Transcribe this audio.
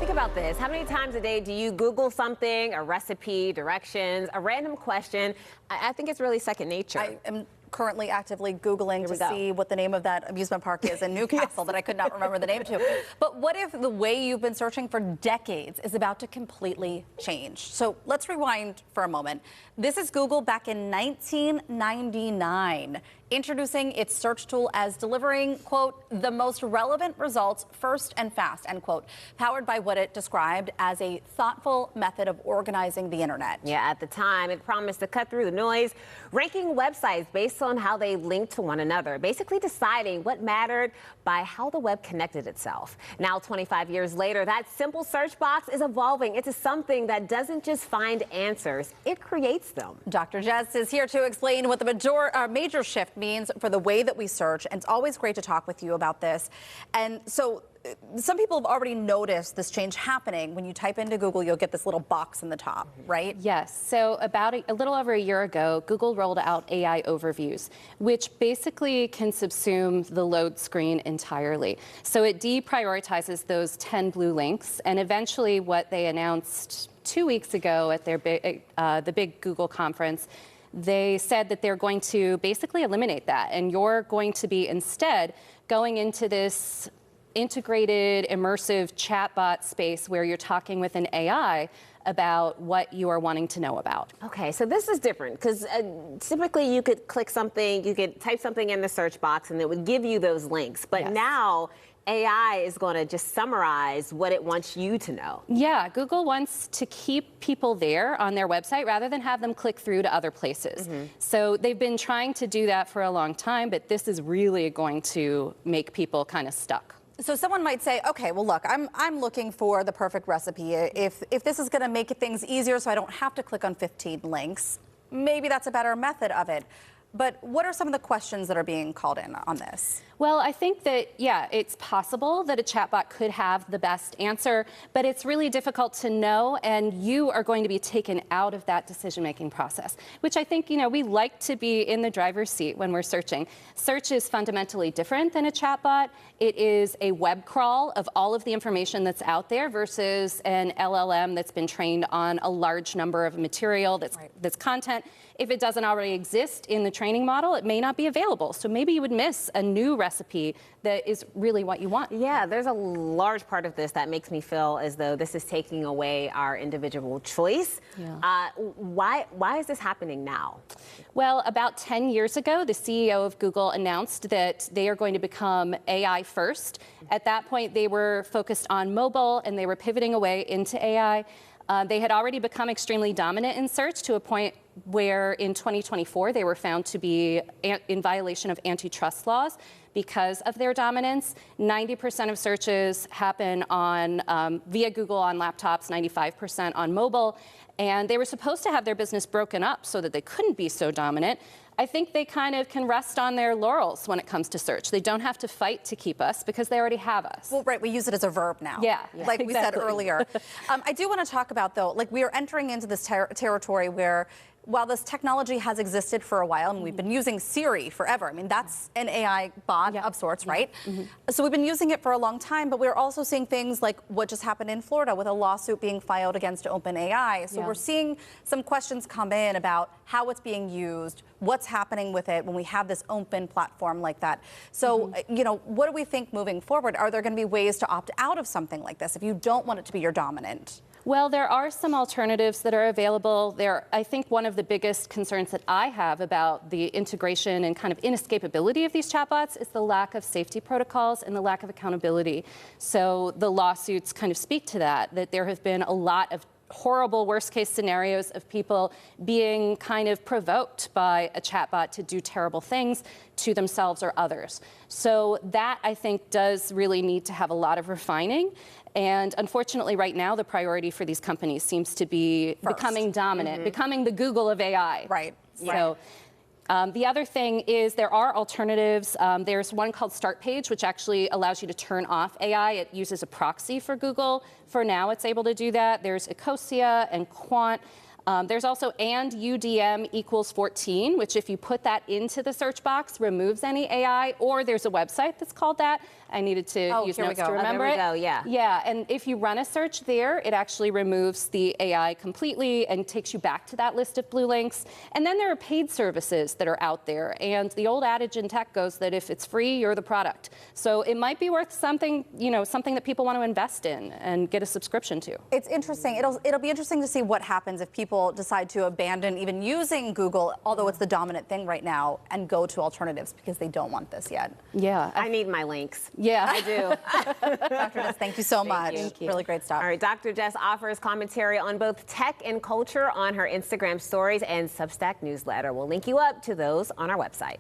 think about this. How many times a day do you Google something, a recipe, directions, a random question? I think it's really second nature. I am currently actively Googling to see what the name of that amusement park is in Newcastle that I could not remember the name to. But what if the way you've been searching for decades is about to completely change? So let's rewind for a moment. This is Google back in 1999, introducing its search tool as delivering, quote, the most relevant results first and fast, end quote, powered by what it described as a thoughtful method of organizing the internet. Yeah, at the time, it promised to cut through the noise, ranking websites based on how they linked to one another, basically deciding what mattered by how the web connected itself. Now, 25 years later, that simple search box is evolving into something that doesn't just find answers, it creates them. Dr. Jess is here to explain what the major shift means for the way that we search, and it's always great to talk with you about this. And so some people have already noticed this change happening. When you type into Google, you'll get this little box in the top, right? Yes. So about a little over a year ago, Google rolled out AI overviews, which basically can subsume the load screen entirely. So it deprioritizes those 10 blue links, and eventually what they announced 2 weeks ago at their the big Google conference, they said that they're going to basically eliminate that, and you're going to be instead going into this integrated, immersive chatbot space where you're talking with an AI about what you are wanting to know about. Okay, so this is different because typically you could click something, you could type something in the search box and it would give you those links. But now AI is going to just summarize what it wants you to know. Yeah, Google wants to keep people there on their website rather than have them click through to other places. So they've been trying to do that for a long time, but this is really going to make people kind of stuck. So someone might say, okay, well, look, I'm looking for the perfect recipe. If this is going to make things easier so I don't have to click on 15 links, maybe that's a better method of it. But what are some of the questions that are being called in on this? Well, I think that, yeah, it's possible that a chatbot could have the best answer, but it's really difficult to know, and you are going to be taken out of that decision-making process, which I think, we like to be in the driver's seat when we're searching. Search is fundamentally different than a chatbot. It is a web crawl of all of the information that's out there versus an LLM that's been trained on a large number of material that's content. If it doesn't already exist in the training model, it may not be available. So maybe you would miss a new recipe that is really what you want. Yeah, there's a large part of this that makes me feel as though this is taking away our individual choice. Yeah. Why is this happening now? Well, about 10 years ago, the CEO of Google announced that they are going to become AI first. At that point, they were focused on mobile and they were pivoting away into AI. They had already become extremely dominant in search to a point where in 2024 they were found to be in violation of antitrust laws because of their dominance. 90% of searches happen on via Google on laptops, 95% on mobile, and they were supposed to have their business broken up so that they couldn't be so dominant. I think they kind of can rest on their laurels when it comes to search. They don't have to fight to keep us because they already have us. Well, right, we use it as a verb now. Yeah, like exactly. we said earlier. I do want to talk about, though, like we are entering into this territory where while this technology has existed for a while, and we've been using Siri forever, I mean, that's an AI bot of sorts, right? So we've been using it for a long time, but we're also seeing things like what just happened in Florida with a lawsuit being filed against OpenAI. So we're seeing some questions come in about how it's being used, what's happening with it when we have this open platform like that. So, what do we think moving forward? Are there going to be ways to opt out of something like this if you don't want it to be your dominant? Well, there are some alternatives that are available. I think one of the biggest concerns that I have about the integration and kind of inescapability of these chatbots is the lack of safety protocols and the lack of accountability. So the lawsuits kind of speak to that there have been a lot of horrible worst-case scenarios of people being kind of provoked by a chatbot to do terrible things to themselves or others. So that, I think, does really need to have a lot of refining. And unfortunately, right now, the priority for these companies seems to be becoming dominant, becoming the Google of AI. Right. So the other thing is there are alternatives. There's one called Start Page, which actually allows you to turn off AI. It uses a proxy for Google. For now, it's able to do that. There's Ecosia and Quant. There's also and UDM equals 14, which if you put that into the search box, removes any AI, or there's a website that's called that. I needed to use notes to remember there we it. go, yeah. Yeah, and if you run a search there, it actually removes the AI completely and takes you back to that list of blue links. And then there are paid services that are out there. And the old adage in tech goes that if it's free, you're the product. So it might be worth something, something that people want to invest in and get a subscription to. It's interesting. It'll be interesting to see what happens if people decide to abandon even using Google, although it's the dominant thing right now, and go to alternatives because they don't want this yet. Yeah. I need my links. Yeah. I do. Dr. Jess, thank you so much. Thank you. Really great stuff. All right, Dr. Jess offers commentary on both tech and culture on her Instagram stories and Substack newsletter. We'll link you up to those on our website.